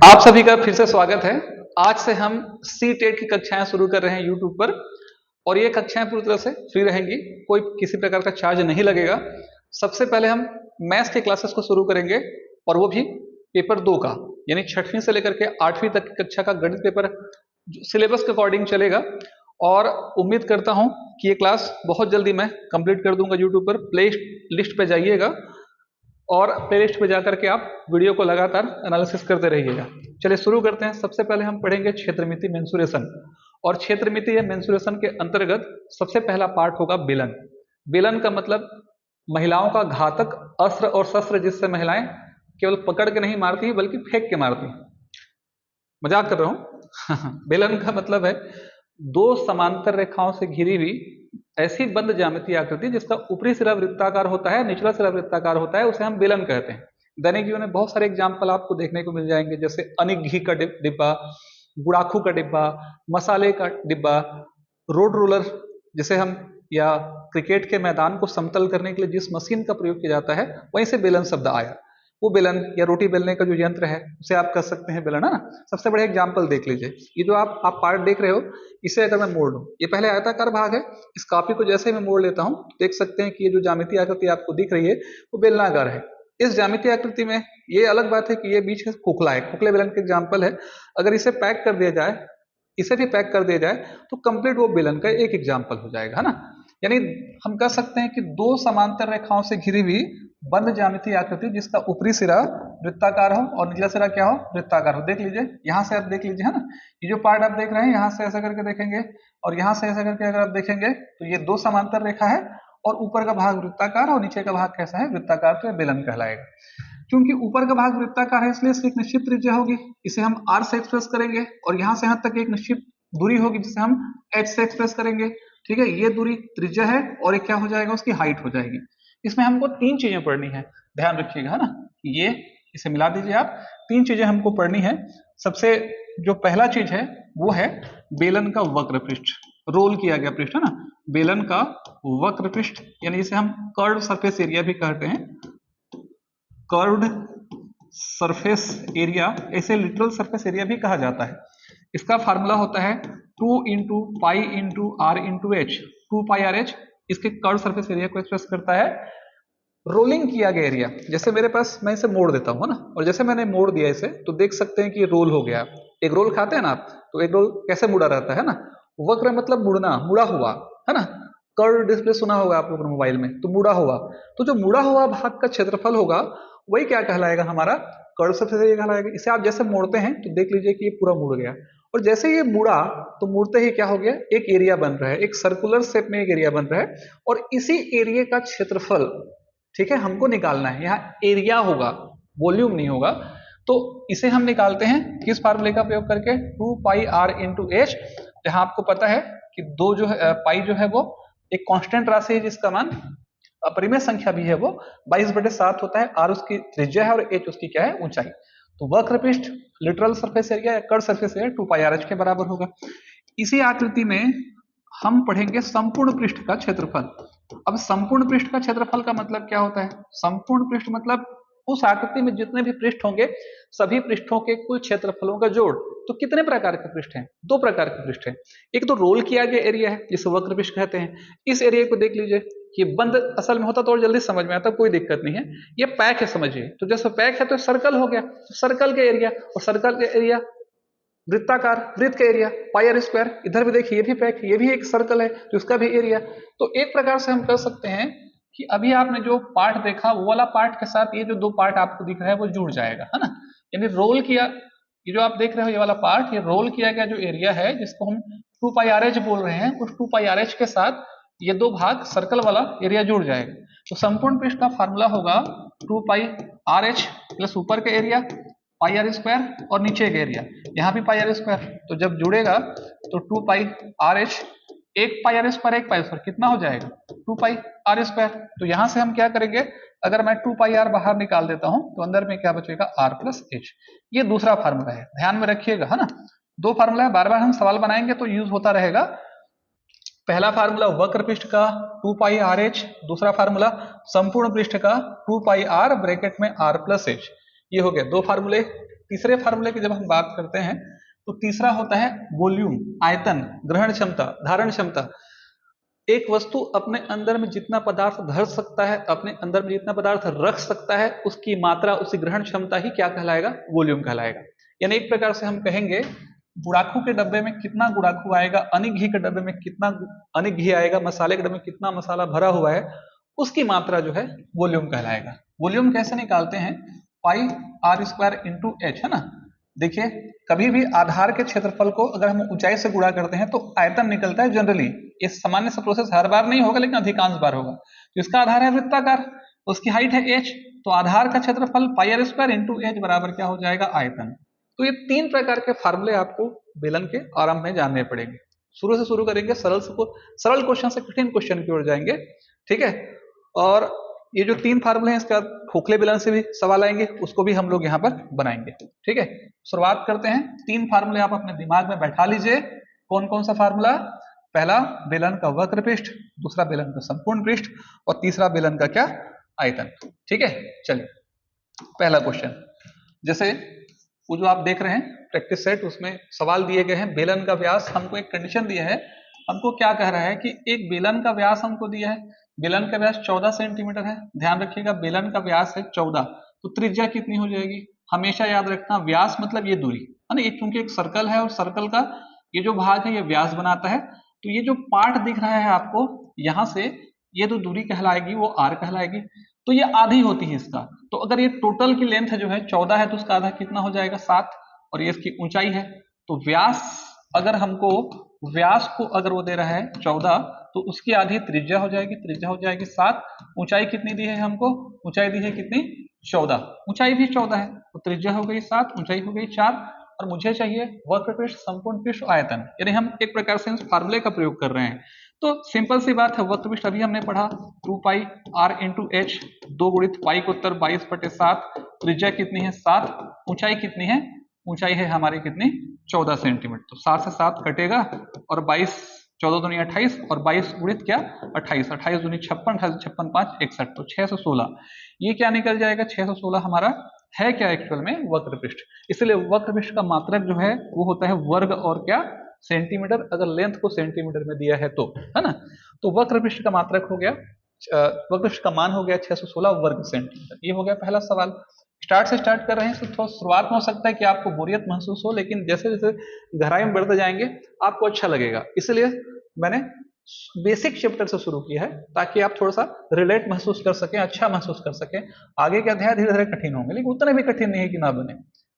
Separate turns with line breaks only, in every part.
आप सभी का फिर से स्वागत है। आज से हम सी टेट की कक्षाएं शुरू कर रहे हैं यूट्यूब पर और ये कक्षाएं पूरी तरह से फ्री रहेंगी, कोई किसी प्रकार का चार्ज नहीं लगेगा। सबसे पहले हम मैथ्स के क्लासेस को शुरू करेंगे और वो भी पेपर 2 का, यानी 6वीं से लेकर के 8वीं तक की कक्षा का गणित पेपर सिलेबस के अकॉर्डिंग चलेगा। और उम्मीद करता हूं कि ये क्लास बहुत जल्दी मैं कंप्लीट कर दूंगा। यूट्यूब पर प्ले लिस्ट पे जाइएगा और प्लेलिस्ट पे जाकर के आप वीडियो को लगातार एनालिसिस करते रहिएगा। चलिए शुरू करते हैं। सबसे पहले हम पढ़ेंगे क्षेत्रमिति मेंसुरेशन, और क्षेत्रमिति या मेंसुरेशन के अंतर्गत सबसे पहला पार्ट होगा बेलन। बेलन का मतलब महिलाओं का घातक अस्त्र और शस्त्र, जिससे महिलाएं केवल पकड़ के नहीं मारती बल्कि फेंक के मारती। मजाक कर रहा हूं। बेलन का मतलब है दो समांतर रेखाओं से घिरी हुई ऐसी बंद ज्यामितीय आकृति जिसका ऊपरी सिरा वृत्ताकार होता है, निचला सिरा वृत्ताकार होता है, उसे हम बेलन कहते हैं। दैनिक जीवन में बहुत सारे एग्जाम्पल आपको देखने को मिल जाएंगे, जैसे अनिक घी का डिब्बा, गुड़ाखू का डिब्बा, मसाले का डिब्बा, रोड रोलर जिसे हम, या क्रिकेट के मैदान को समतल करने के लिए जिस मशीन का प्रयोग किया जाता है वहीं से बेलन शब्द आया। वो बेलन या रोटी बेलने का जो यंत्र है उसे आप कह सकते हैं बेलन, है ना। सबसे बड़े एग्जाम्पल देख लीजिए, ये जो आप पार्ट देख रहे हो, इसे अगर मैं मोड़ लूं, ये पहले आयताकार भाग है, इस कॉपी को जैसे ही मैं मोड़ लेता हूं देख सकते हैं कि ये जो ज्यामितीय आकृति आपको दिख रही है वो बेलनाकार है। इस ज्यामितीय आकृति में ये अलग बात है कि ये बीच में खोखला है, खोखले बेलन का एग्जाम्पल है। अगर इसे पैक कर दिया जाए, इसे भी पैक कर दिया जाए तो कंप्लीट वो बेलन का एक एग्जाम्पल हो जाएगा, है ना। यानी हम कह सकते हैं कि दो समांतर रेखाओं से घिरी हुई बंद ज्यामितीय आकृति जिसका ऊपरी सिरा वृत्ताकार हो और निचला सिरा क्या हो, वृत्ताकार हो। देख लीजिए, यहाँ से आप देख लीजिए, है ना। ये जो पार्ट आप देख रहे हैं, यहाँ से ऐसा करके देखेंगे और यहाँ से ऐसा करके अगर आप देखेंगे तो ये दो समांतर रेखा है और ऊपर का भाग वृत्ताकार और नीचे का भाग कैसा है, वृत्ताकार, तो ये बेलन कहलाएगा। क्योंकि ऊपर का भाग वृत्ताकार है इसलिए इसकी एक निश्चित त्रिज्या होगी, इसे हम r से एक्सप्रेस करेंगे, और यहाँ से यहाँ तक एक निश्चित दूरी होगी जिसे हम h से एक्सप्रेस करेंगे। ठीक है, ये दूरी त्रिज्या है और ये क्या हो जाएगा, उसकी हाइट हो जाएगी। इसमें हमको तीन चीजें पढ़नी है, ध्यान रखिएगा, है ना। ये इसे मिला दीजिए आप, तीन चीजें हमको पढ़नी है। सबसे जो पहला चीज है वो है बेलन का वक्र पृष्ठ, रोल किया गया पृष्ठ, है ना। बेलन का वक्र पृष्ठ, यानी इसे हम कर्व सरफेस एरिया भी कहते हैं, कर्व्ड सरफेस एरिया, ऐसे लिटरल सरफेस एरिया भी कहा जाता है। इसका फार्मूला होता है 2 into pi into R into H, 2 pi R H इसके कर्व सरफेस एरिया को एक्सप्रेस करता है। रोलिंग किया गया एरिया, जैसे मेरे पास, मैं इसे मोड़ देता हूँ ना, और जैसे मैंने मोड़ दिया इसे तो देख सकते हैं कि ये रोल हो गया। एक रोल खाते हैं ना आप, तो एक रोल कैसे मुड़ा रहता है ना। वक्र मतलब मुड़ना, मुड़ा हुआ, है ना। कर्व डिस्प्ले सुना होगा आप लोगों ने मोबाइल में, तो मुड़ा हुआ। तो जो मुड़ा हुआ भाग का क्षेत्रफल होगा वही क्या कहलाएगा, हमारा कर्व सरफेस एरिया कहलाएगा। इसे आप जैसे मोड़ते हैं तो देख लीजिए कि ये पूरा मुड़ गया, और जैसे ये मुड़ा तो मुड़ते ही क्या हो गया, एक एरिया बन रहा है, एक सर्कुलर शेप में एक एरिया बन रहा है, और इसी एरिया का क्षेत्रफल, ठीक है, हमको निकालना है। यहाँ एरिया होगा, वॉल्यूम नहीं होगा। तो इसे हम निकालते हैं किस फार्मूले का प्रयोग करके, 2 पाई आर इंटू एच, जहां आपको पता है कि दो जो है, पाई जो है वो एक कांस्टेंट राशि है जिसका मान अपरिमेय संख्या भी है, वो 22/7 होता है। आर उसकी त्रिज्या है और एच उसकी क्या है, ऊंचाई। तो वक्र पृष्ठ, लिटरल सरफेस एरिया या curve surface area 2 pi R H के बराबर होगा। इसी आकृति में हम पढ़ेंगे संपूर्ण पृष्ठ का क्षेत्रफल। अब संपूर्ण पृष्ठ का क्षेत्रफल का मतलब क्या होता है, संपूर्ण पृष्ठ मतलब उस आकृति में जितने भी पृष्ठ होंगे सभी पृष्ठों के कुल क्षेत्रफलों का जोड़। तो कितने प्रकार के पृष्ठ हैं, दो प्रकार के पृष्ठ हैं। एक तो रोल किया गया एरिया है जिसे वक्र पृष्ठ कहते हैं। इस एरिया को देख लीजिए, ये बंद असल में होता तो और जल्दी समझ में आता, कोई दिक्कत नहीं है। ये पैक है, समझिए। तो जैसे पैक है तो सर्कल हो गया, तो सर्कल के एरिया, और सर्कल के एरिया वृत्ताकार, वृत्त का एरिया पाई आर स्क्वायर। इधर भी देखिए, ये भी पैक है, ये भी एक सर्कल है तो इसका भी एरिया। तो एक प्रकार से हम कह सकते हैं कि अभी आपने जो पार्ट देखा वो वाला पार्ट के साथ ये जो दो पार्ट आपको दिख रहा है वो जुड़ जाएगा, है ना। यानी रोल किया, ये जो आप देख रहे हो ये वाला पार्ट, ये रोल किया गया जो एरिया है जिसको हम 2 पाई आर एच बोल रहे हैं, उस 2 पाई आर एच के साथ ये दो भाग सर्कल वाला एरिया जुड़ जाएगा। तो संपूर्ण पृष्ठ का फार्मूला होगा 2 पाई आर एच प्लस ऊपर का एरिया पाई आर स्क्वायर और नीचे का एरिया, यहाँ भी पाई आर स्क्वायर। तो जब जुड़ेगा तो 2 पाई आर एच, एक पाई आर स्क्वायर, एक पाई स्क्वायर कितना हो जाएगा, 2 पाई आर स्क्वायर। तो यहाँ से हम क्या करेंगे, अगर मैं 2 पाई आर बाहर निकाल देता हूं तो अंदर में क्या बचेगा, आर प्लस एच। ये दूसरा फार्मूला है, ध्यान में रखिएगा, है ना। दो फार्मूला है, बार बार हम सवाल बनाएंगे तो यूज होता रहेगा। पहला फार्मूला वक्र पृष्ठ का 2 पाई आर एच, दूसरा फार्मूला संपूर्ण पृष्ठ का 2 पाई आर ब्रैकेट में आर प्लस एच। ये हो गया दो फार्मूले। तीसरे फार्मूले की जब हम बात करते हैं तो तीसरा होता है वॉल्यूम, आयतन, ग्रहण क्षमता, धारण क्षमता। एक वस्तु अपने अंदर में जितना पदार्थ धर सकता है, अपने अंदर में जितना पदार्थ रख सकता है, उसकी मात्रा, उसकी ग्रहण क्षमता ही क्या कहलाएगा, वॉल्यूम कहलाएगा। यानी एक प्रकार से हम कहेंगे गुड़ाखू के डब्बे में कितना गुड़ाखू आएगा, अनिक घी के डब्बे में कितना अनिक घी आएगा, मसाले के डब्बे में कितना मसाला भरा हुआ है, उसकी मात्रा जो है वॉल्यूम कहलाएगा। वॉल्यूम कैसे निकालते हैं, पाई आर स्क्वायर इंटू एच, है ना। देखिए कभी भी आधार के क्षेत्रफल को अगर हम ऊंचाई से गुणा करते हैं तो आयतन निकलता है जनरली। ये सामान्य सा प्रोसेस हर बार नहीं होगा लेकिन अधिकांश बार होगा। तो इसका आधार है वृत्ताकार, उसकी हाइट है एच, तो आधार का क्षेत्रफल पाई आर स्क्वायर इंटू एच बराबर क्या हो जाएगा, आयतन। तो ये तीन प्रकार के फार्मूले आपको बेलन के आरंभ में जानने पड़ेंगे। शुरू से शुरू करेंगे, सरल क्वेश्चन से कठिन क्वेश्चन की ओर जाएंगे, ठीक है। और ये जो तीन फार्मूले हैं इसका खोखले बेलन से भी सवाल आएंगे, उसको भी हम लोग यहाँ पर बनाएंगे, ठीक है। शुरुआत करते हैं। तीन फार्मूले आप अपने दिमाग में बैठा लीजिए। कौन कौन सा फार्मूला, पहला बेलन का वक्र पृष्ठ, दूसरा बेलन का संपूर्ण पृष्ठ, और तीसरा बेलन का क्या, आयतन, ठीक है। चलिए पहला क्वेश्चन, जैसे वो जो आप देख रहे हैं प्रैक्टिस सेट, उसमें सवाल दिए गए हैं। बेलन का व्यास, हमको एक कंडीशन दिया है, हमको क्या कह रहा है कि एक बेलन का व्यास हमको दिया है, बेलन का व्यास 14 सेंटीमीटर है। ध्यान रखिएगा बेलन का व्यास है 14, तो त्रिज्या कितनी हो जाएगी, हमेशा याद रखना व्यास मतलब ये दूरी है ना, ये चूंकि एक सर्कल है और सर्कल का ये जो भाग है ये व्यास बनाता है, तो ये जो पार्ट दिख रहा है आपको यहाँ से, ये जो दूरी कहलाएगी वो आर कहलाएगी, तो ये आधी होती है इसका। तो अगर ये टोटल की लेंथ जो है 14 है तो उसका आधा कितना हो जाएगा, 7, और ये इसकी ऊंचाई है। तो व्यास अगर हमको, व्यास को अगर वो दे रहा है 14 तो उसकी आधी त्रिज्या हो जाएगी, त्रिज्या हो जाएगी 7। ऊंचाई कितनी दी है हमको, ऊंचाई दी है कितनी, 14, ऊंचाई भी 14 है, तो त्रिज्या हो गई 7, ऊंचाई हो गई 4, और मुझे चाहिए वक्र पृष्ठ, संपूर्ण पृष्ठ, आयतन। यानी हम एक प्रकार से इस फार्मूले का प्रयोग कर रहे हैं। तो सिंपल सी बात है, वक्र पृष्ठ अभी हमने पढ़ा 2 पाई आर इंटू एच, 2 गुणित पाई को उत्तर 22/7, त्रिज्या कितनी है 7, ऊंचाई कितनी है, ऊंचाई है हमारी कितनी, 14 सेंटीमीटर। तो 7 से 7 कटेगा और 22, 14 दूनी 28 और 22 गुणित क्या 28, 28 दूनी 56, 28 56 5 61, तो 616। ये क्या निकल जाएगा, 616 हमारा है क्या एक्चुअल में, वक्र पृष्ठ। इसलिए वक्र पृष्ठ का मात्रक जो है वो होता है वर्ग और क्या, सेंटीमीटर, अगर लेंथ को सेंटीमीटर में दिया है तो, है ना। तो वक्र पृष्ठ का मात्रक हो गया, वक्र पृष्ठ का मान हो गया 616 वर्ग सेंटीमीटर। ये हो गया पहला सवाल। स्टार्ट से स्टार्ट कर रहे हैं तो थोड़ा शुरुआत में हो सकता है कि आपको बोरियत महसूस हो, लेकिन जैसे जैसे गहराई में बढ़ते जाएंगे आपको अच्छा लगेगा। इसलिए मैंने बेसिक चैप्टर से शुरू किया है ताकि आप थोड़ा सा रिलेट महसूस कर सकें, अच्छा महसूस कर सकें। आगे के अध्याय धीरे धीरे कठिन होंगे, लेकिन उतने भी कठिन नहीं है कि ना बने।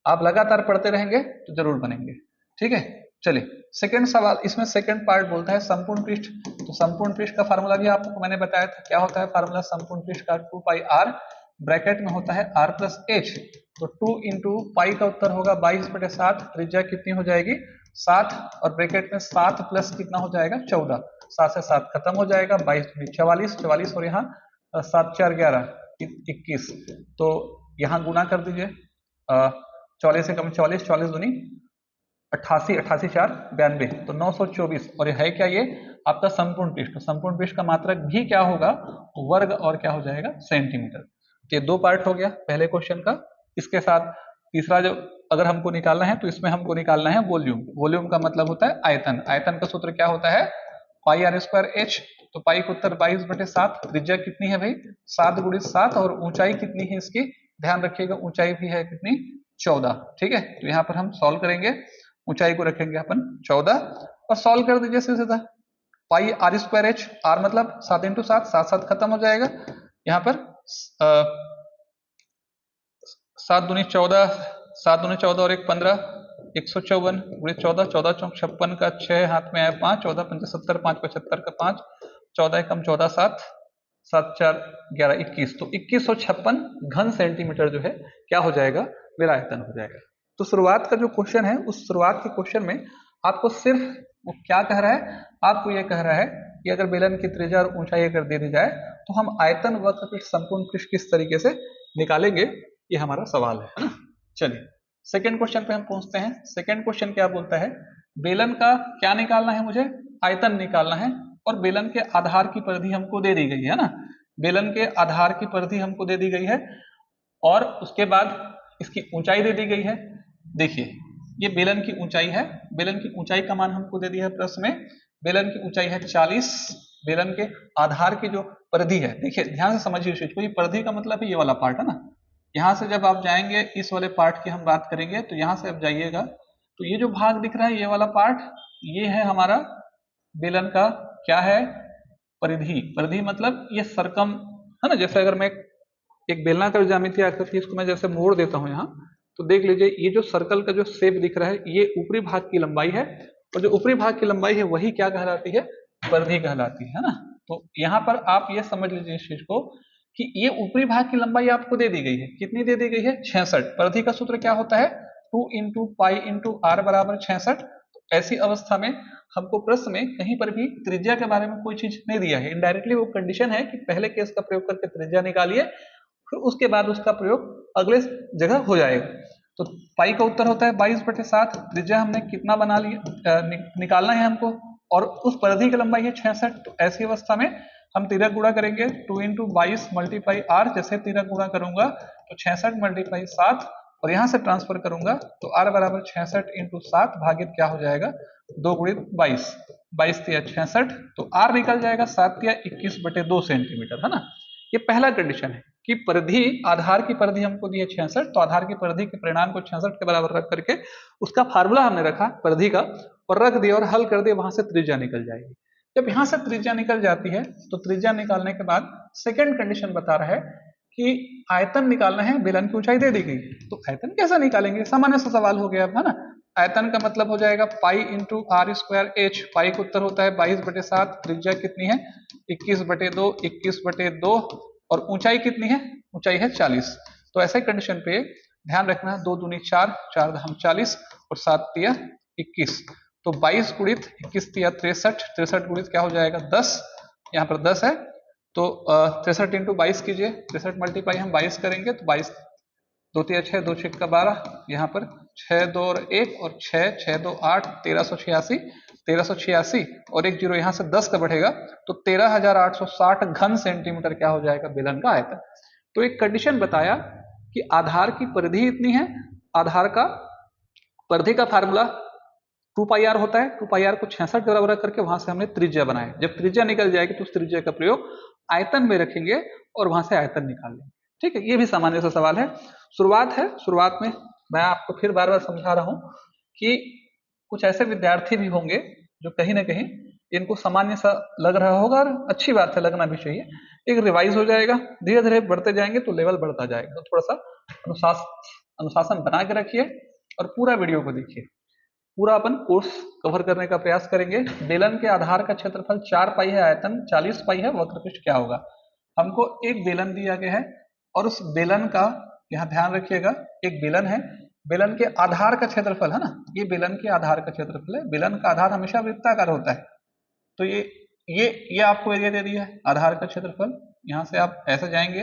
आप लगातार पढ़ते रहेंगे तो जरूर बनेंगे, ठीक है। चलिए सेकंड सवाल, इसमें सेकंड पार्ट बोलता है संपूर्ण पृष्ठ। तो संपूर्ण पृष्ठ का फार्मूला भी आपको मैंने बताया था, क्या होता है फार्मूला संपूर्ण पृष्ठ का, 2 पाई आर, ब्रैकेट में होता है आर प्लस एच। तो 2 इंटू पाई का उत्तर होगा 22/7, त्रिज्या कितनी हो जाएगी 7, और ब्रैकेट में 7 प्लस कितना हो जाएगा 14, 7 से 7 खत्म हो जाएगा, 22 44, 44 और यहाँ 7 4 11 21, तो यहाँ गुना कर दीजिए, 44 से कम 44, 44 दूनी 88, 88 4 92, तो 924। और है क्या ये आपका संपूर्ण पृष्ठ। संपूर्ण पृष्ठ का मात्रक भी क्या होगा, वर्ग और क्या हो जाएगा, सेंटीमीटर। ये दो पार्ट हो गया पहले क्वेश्चन का। इसके साथ तीसरा जो अगर हमको निकालना है तो इसमें हमको निकालना है वॉल्यूम। वॉल्यूम का मतलब होता है आयतन। आयतन का सूत्र क्या होता है, पाई आर स्क्वायर एच। तो पाई को उत्तर 22/7, त्रिज्या कितनी है भाई 7 गुणित 7, और ऊंचाई कितनी है इसकी, ध्यान रखिएगा ऊंचाई भी है कितनी 14, ठीक है। तो यहाँ पर हम सॉल्व करेंगे, ऊंचाई को रखेंगे अपन 14 और सॉल्व कर दीजिए सीधा। पाई आर स्क्वायर एच, आर मतलब 7 इंटू 7, 7 7 खत्म हो जाएगा। यहाँ पर 7 दूनी 14, 7 दूनी 14 और 1 15, 154 गुणित 14, 14 चौक 56 का 6 हाथ में आया 5, 14 पंजे 70, 5 75 का 5, 14 कम 14 7, 7 4 11 21, तो 2156 घन सेंटीमीटर जो है क्या हो जाएगा, मेरा आयतन हो जाएगा। तो शुरुआत का जो क्वेश्चन है, उस शुरुआत के क्वेश्चन में आपको सिर्फ वो क्या कह रहा है, आपको ये कह रहा है कि अगर बेलन की त्रिज्या और ऊंचाई अगर दे दी जाए तो हम आयतन वक्र पृष्ठ संपूर्ण पृष्ठ किस तरीके से निकालेंगे, ये हमारा सवाल है ना। चलिए सेकंड क्वेश्चन पे हम पहुंचते हैं। सेकंड क्वेश्चन क्या बोलता है, बेलन का क्या निकालना है, मुझे आयतन निकालना है, और बेलन के आधार की परिधि हमको दे दी गई है ना। बेलन के आधार की परिधि हमको दे दी गई है और उसके बाद इसकी ऊंचाई दे दी गई है। देखिए ये बेलन की ऊंचाई है, बेलन की ऊंचाई का मान हमको दे दिया है प्रश्न में, बेलन की ऊंचाई है 40, बेलन के आधार की जो परिधि है, देखिए ध्यान से समझिए इस चीज को, ये परिधि का मतलब है ये वाला पार्ट है ना, यहाँ से जब आप जाएंगे इस वाले पार्ट की हम बात करेंगे, तो यहाँ से आप जाइएगा तो ये जो भाग दिख रहा है ये वाला पार्ट, ये है हमारा बेलन का क्या है, परिधि। परिधि मतलब ये सरकम है ना, जैसे अगर मैं एक बेलनाकार ज्यामिति आकृति इसको मैं जैसे मोड़ देता हूँ यहाँ, तो देख लीजिए ये जो सर्कल का जो शेप दिख रहा है ये ऊपरी भाग की लंबाई है, और जो ऊपरी भाग की लंबाई है वही क्या कहलाती है, परिधि कहलाती है ना। तो यहाँ पर आप ये समझ लीजिए इस चीज को कि ये ऊपरी भाग की लंबाई आपको दे दी गई है, कितनी दे दी गई है, 66। परिधि का सूत्र क्या होता है, 2 इंटू पाई इंटू आर बराबर 66। तो ऐसी अवस्था में हमको प्रश्न में कहीं पर भी त्रिज्या के बारे में कोई चीज नहीं दिया है, इनडायरेक्टली वो कंडीशन है कि पहले केस का प्रयोग करके त्रिज्या निकालिए, फिर उसके बाद उसका प्रयोग अगले जगह हो जाएगा। तो पाई का उत्तर होता है 22/7, त्रिज्या हमने कितना बना लिया, निकालना है हमको, और उस परिधि की लंबाई है 66। तो ऐसी अवस्था में हम तिरक गुणा करेंगे, 2 इंटू 22 मल्टीप्लाई आर, जैसे तिरक गुणा करूंगा तो 66 मल्टीप्लाई 7, और यहाँ से ट्रांसफर करूंगा तो आर बराबर 66 इंटू 7 भागित क्या हो जाएगा, 2 गुणित 22, 22 तिया 66, तो आर निकल जाएगा 7 तिया 21/2 सेंटीमीटर, है ना। ये पहला कंडीशन है कि परिधि, आधार की परिधि हमको दी है 66, तो आधार की परिधि के परिणाम को 66 के बराबर रख करके उसका फार्मूला हमने रखा परिधि का और रख दिया और हल कर दिया, वहां से त्रिज्या निकल जाएगी। जब यहां से त्रिज्या निकल जाती है तो त्रिज्या निकालने के बाद सेकंड कंडीशन बता रहा है कि आयतन निकालना है, बेलन की ऊंचाई दे दी गई, तो आयतन कैसे निकालेंगे, सामान्य सा सवाल हो गया है ना। आयतन का मतलब हो जाएगा pi into R square H, pi का उत्तर होता है 22/7, त्रिज्या कितनी है 21/2, 21/2, और ऊंचाई कितनी है, ऊंचाई है 40। तो ऐसे कंडीशन पे ध्यान रखना, 2 दूनी 4, 4 दहम 40 और 7 तिया 21, तो 22 गुणित 21 तिया 63, 63 गुणित क्या हो जाएगा 10, यहाँ पर 10 है, तो 63 इंटू 22 कीजिए, 63 मल्टीप्लाई हम 22 करेंगे तो 22 2 तिया 6, 2 6 का 12, यहाँ पर 6 2 और 1 और 6 6 2 8, 1386, 1386 और एक जीरो यहाँ से 10 का बढ़ेगा तो 13,860 घन सेंटीमीटर क्या हो जाएगा, बेलन का आयतन। तो एक कंडीशन बताया कि आधार की परिधि इतनी है, आधार का परिधि का फार्मूला 2 पाई आर होता है, 2 पाई आर को 66 के बराबर करके वहां से हमने त्रिज्या बनाया, जब त्रिज्या निकल जाएगी तो उस त्रिज्या का प्रयोग आयतन में रखेंगे और वहां से आयतन निकाल लेंगे। ठीक है, ये भी सामान्य सा सवाल है। शुरुआत है, शुरुआत में मैं आपको फिर बार बार समझा रहा हूं कि कुछ ऐसे विद्यार्थी भी होंगे जो कहीं ना कहीं इनको सामान्य सा लग रहा होगा, और अच्छी बात है, लगना भी चाहिए, एक रिवाइज हो जाएगा, धीरे धीरे बढ़ते जाएंगे तो लेवल बढ़ता जाएगा। तो थोड़ा सा अनुशासन बना के रखिए और पूरा वीडियो को देखिए, पूरा अपन कोर्स कवर करने का प्रयास करेंगे। बेलन के आधार का क्षेत्रफल 4 पाई है, आयतन 40 पाई है, वक्रपृष्ठ क्या होगा। हमको एक बेलन दिया गया है और उस बेलन का, यहाँ ध्यान रखिएगा, एक बेलन है, बेलन के आधार का क्षेत्रफल है ना, ये बेलन के आधार का क्षेत्रफल है, बेलन का आधार हमेशा वृत्ताकार होता है, तो ये आपको एरिया दे दिया है, आधार का क्षेत्रफल, यहाँ से आप ऐसे जाएंगे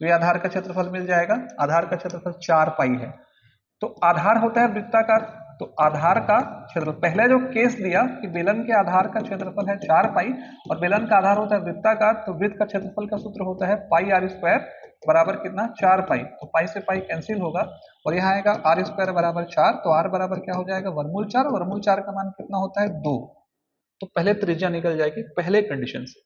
तो ये आधार का क्षेत्रफल मिल जाएगा, आधार का क्षेत्रफल 4 पाई है। तो आधार होता है वृत्ताकार, तो आधार का क्षेत्रफल, पहले जो केस दिया कि बेलन के आधार का क्षेत्रफल है 4 पाई और बेलन का आधार होता है वृत्ताकार, तो वृत्त का क्षेत्रफल का सूत्र होता है पाई आर स्क्वायर बराबर कितना, 4 पाई, तो पाई से पाई कैंसिल होगा और यहाँ आएगा आर स्क्वायर बराबर 4, तो आर बराबर क्या हो जाएगा, वर्गमूल 4, वर्गमूल 4 का मान कितना होता है 2। तो पहले त्रिज्या निकल जाएगी पहले कंडीशन से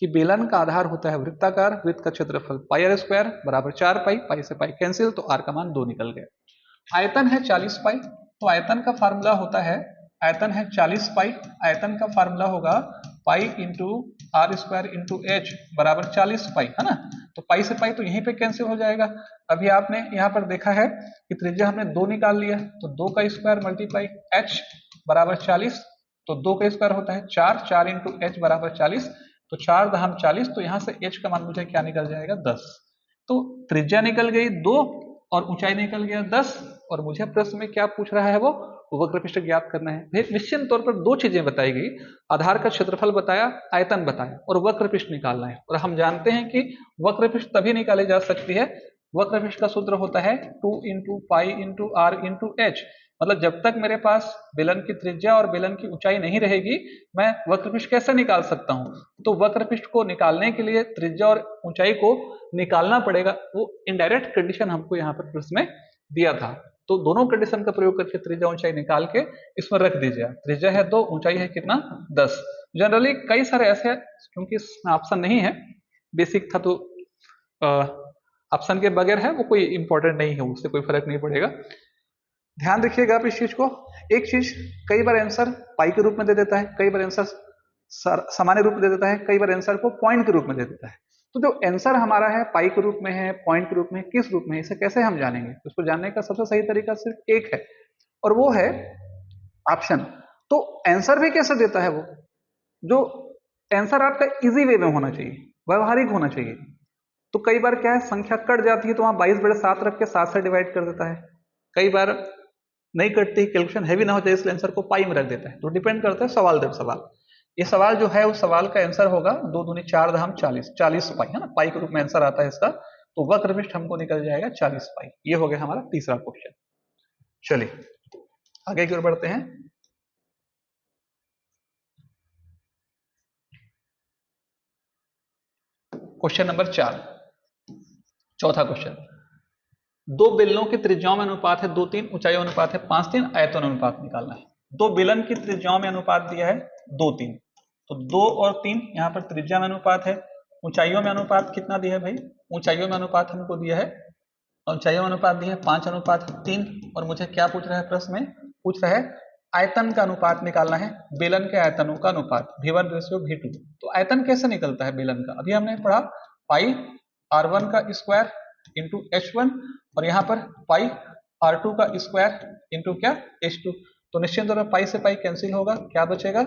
कि बेलन का आधार होता है वृत्ताकार, वृत्त का क्षेत्रफल पाई आर स्क्वायर बराबर 4 पाई, पाई से पाई कैंसिल, तो आर का मान 2 निकल गया। आयतन है 40 पाई, तो आयतन का फार्मूला होता है, आयतन है 40 पाई, आयतन का फार्मूला होगा pi into R square into H बराबर 40 पाई, है ना। तो पाई से पाई तो यहीं पे कैंसिल हो जाएगा। अभी आपने यहाँ पर देखा है कि त्रिज्या हमने 2 निकाल लिया, तो 2 का स्क्वायर मल्टीप्लाई एच बराबर 40, तो 2 का स्क्वायर होता है 4, 4 इंटू एच बराबर 40, तो 4 दहम 40, तो यहाँ से एच का मान मुझे क्या निकल जाएगा 10। तो त्रिज्या निकल गई 2 और ऊंचाई निकल गया 10, और मुझे प्रश्न में क्या पूछ रहा है, वो वक्रपृष्ठ ज्ञात करना है। निश्चित तौर पर 2 चीजें बताई गई, आधार का क्षेत्रफल बताया, आयतन बताया, और वक्रपृष्ठ निकालना है। और हम जानते हैं कि वक्रपृष्ठ तभी निकाली जा सकती है, वक्रपृष्ठ का सूत्र होता है 2 into pi into R into H, मतलब जब तक मेरे पास बेलन की त्रिज्या और बेलन की ऊंचाई नहीं रहेगी, मैं वक्रपृष्ठ कैसे निकाल सकता हूं। तो वक्रपृष्ठ को निकालने के लिए त्रिज्या और ऊंचाई को निकालना पड़ेगा, वो इनडायरेक्ट कंडीशन हमको यहाँ पर प्रश्न में दिया था। तो दोनों कंडीशन का प्रयोग करके त्रिज्या ऊंचाई निकाल के इसमें रख दीजिए। त्रिज्या है 2, ऊंचाई है कितना 10। जनरली कई सारे ऐसे, क्योंकि इसमें ऑप्शन नहीं है, बेसिक था तो ऑप्शन के बगैर है, वो कोई इंपॉर्टेंट नहीं है, उससे कोई फर्क नहीं पड़ेगा। ध्यान रखिएगा आप इस चीज को। एक चीज, कई बार आंसर पाई के रूप में दे देता है, कई बार आंसर सामान्य रूप में दे देता है, कई बार आंसर को पॉइंट के रूप में दे देता है। तो जो आंसर हमारा है पाई के रूप में है, पॉइंट के रूप में, किस रूप में है, इसे कैसे हम जानेंगे? उसको जानने का सबसे सही तरीका सिर्फ एक है, और वो है ऑप्शन। तो आंसर भी कैसे देता है वो? जो आंसर आपका इजी वे में होना चाहिए, व्यवहारिक होना चाहिए। तो कई बार क्या है, संख्या कट जाती है तो वहां 22/7 रख के 7 से डिवाइड कर देता है। कई बार नहीं कटती, कैलकुलेशन हैवी ना हो जाए इसलिए आंसर को पाई में रख देता है। तो डिपेंड करता है सवाल दर सवाल। ये सवाल जो है उस सवाल का आंसर होगा 2 दूनी 4 धाम 40, 40 पाई है ना, पाई के रूप में आंसर आता है इसका। तो वक्रपृष्ठ हमको निकल जाएगा 40 पाई। ये हो गया हमारा तीसरा क्वेश्चन। चलिए आगे की ओर बढ़ते हैं। क्वेश्चन नंबर 4, चौथा क्वेश्चन। दो बेलनों की त्रिज्याओं में अनुपात है 2:3, ऊंचाइयों में अनुपात है 5:3, आयतन में अनुपात निकालना है। दो बेलन की त्रिज्याओं में अनुपात दिया है 2:3, तो 2 और 3 यहाँ पर त्रिज्या में अनुपात है। ऊंचाइयों में अनुपात कितना दिया है भाई? ऊंचाइयों में अनुपात हमको दिया है, ऊंचाइयों में अनुपात दिया है 5:3। और मुझे क्या पूछ रहा है प्रश्न में? पूछ रहा है आयतन का अनुपात निकालना है, बेलन के आयतनों का अनुपात V1:V2। तो आयतन कैसे निकलता है बेलन का? अभी हमने पढ़ा पाई R1 का स्क्वायर इंटू H1, और यहाँ पर पाई R2 का स्क्वायर इंटू क्या H2। तो निश्चित तौर पर पाई से पाई कैंसिल होगा, क्या बचेगा?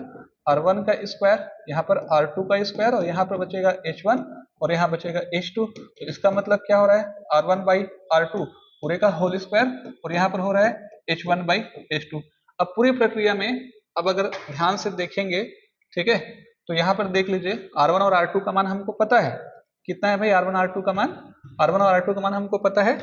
R1 का स्क्वायर, यहाँ पर R2 का स्क्वायर, और यहाँ पर बचेगा H1 और यहाँ बचेगा H2। तो इसका मतलब क्या हो रहा है? R1/R2 पूरे का होल स्क्वायर, और यहाँ पर हो रहा है H1/H2। अब पूरी प्रक्रिया में अब अगर ध्यान से देखेंगे, ठीक है, तो यहाँ पर देख लीजिए R1 और R2 का मान हमको पता है। कितना है भाई R1 R2 का मान? R1 और R2 का मान हमको पता है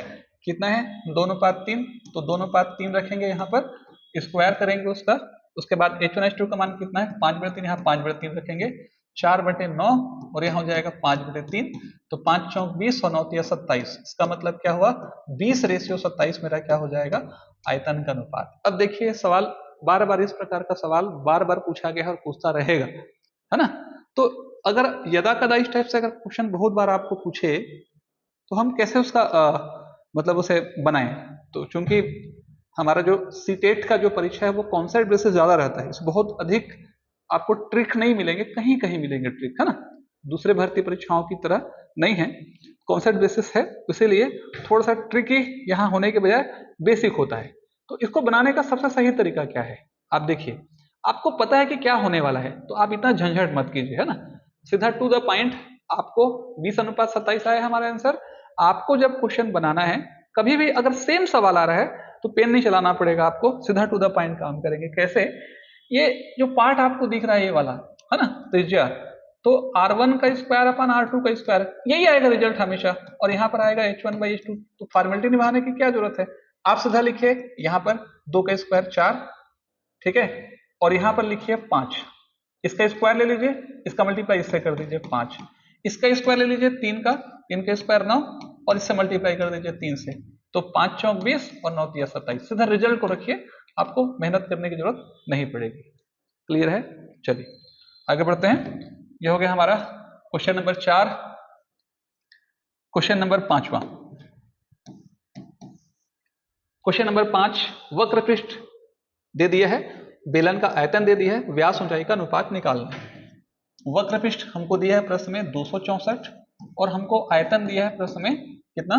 कितना है? 2:3। तो 2:3 रखेंगे यहाँ पर, स्क्वायर करेंगे उसका। उसके बाद H1 H2 का मान कितना है? 5/3, यहाँ 5/3 रखेंगे, 4/9, और यहाँ हो जाएगा 5/3। तो 5 चौक 20 और 9 तिया 27। इसका मतलब क्या हुआ? 20:27 मेरा क्या हो जाएगा? आयतन का अनुपात। अब देखिए सवाल बार बार, इस प्रकार का सवाल बार बार पूछा गया है और पूछता रहेगा, है ना। तो अगर यदा कदा इस टाइप से अगर क्वेश्चन बहुत बार आपको पूछे तो हम कैसे उसका मतलब उसे बनाएं? तो चूंकि हमारा जो सीटेट का जो परीक्षा है वो कॉन्सेप्ट बेसिस ज्यादा रहता है, इसमें बहुत अधिक आपको ट्रिक नहीं मिलेंगे, कहीं कहीं मिलेंगे ट्रिक, है ना। दूसरे भर्ती परीक्षाओं की तरह नहीं है, कॉन्सेप्ट बेसिस है, इसीलिए थोड़ा सा ट्रिकी यहाँ होने के बजाय बेसिक होता है। तो इसको बनाने का सबसे सही तरीका क्या है? आप देखिए, आपको पता है कि क्या होने वाला है, तो आप इतना झंझट मत कीजिए, है ना। सीधा टू द पॉइंट, आपको 20:27 आया हमारा आंसर। आपको जब क्वेश्चन बनाना है, कभी भी अगर सेम सवाल आ रहा है तो पेन नहीं चलाना पड़ेगा आपको, सीधा टू द पॉइंट काम करेंगे। कैसे? ये जो पार्ट आपको दिख रहा है ये वाला, है ना, त्रिज्या, तो R1 का स्क्वायर अपन R2 का स्क्वायर, यही आएगा रिजल्ट हमेशा। और यहाँ पर आएगा H1/H2। तो फॉर्मेलिटी निभाने की क्या जरूरत है? आप सीधा लिखिए यहाँ पर 2 का स्क्वायर 4, ठीक है, और यहाँ पर लिखिए 5। इसका स्क्वायर ले लीजिए, इसका मल्टीप्लाई इससे कर दीजिए 5। इसका स्क्वायर ले लीजिए 3 का, इनके स्क्वायर 9, और इससे मल्टीप्लाई कर दीजिए 3 से। तो 5 चौक 20 और 9 तिया 27। सीधा रिजल्ट को रखिए, आपको मेहनत करने की जरूरत नहीं पड़ेगी। क्लियर है? चलिए आगे बढ़ते हैं। यह हो गया हमारा क्वेश्चन नंबर 4। क्वेश्चन नंबर 5वां। क्वेश्चन नंबर 5, वक्रपृष्ठ दे दिया है, बेलन का आयतन दे दिया है, व्यास ऊंचाई का अनुपात निकालना है। वक्रपृष्ठ हमको दिया है प्रश्न में 264, और हमको आयतन दिया है प्रश्न में कितना?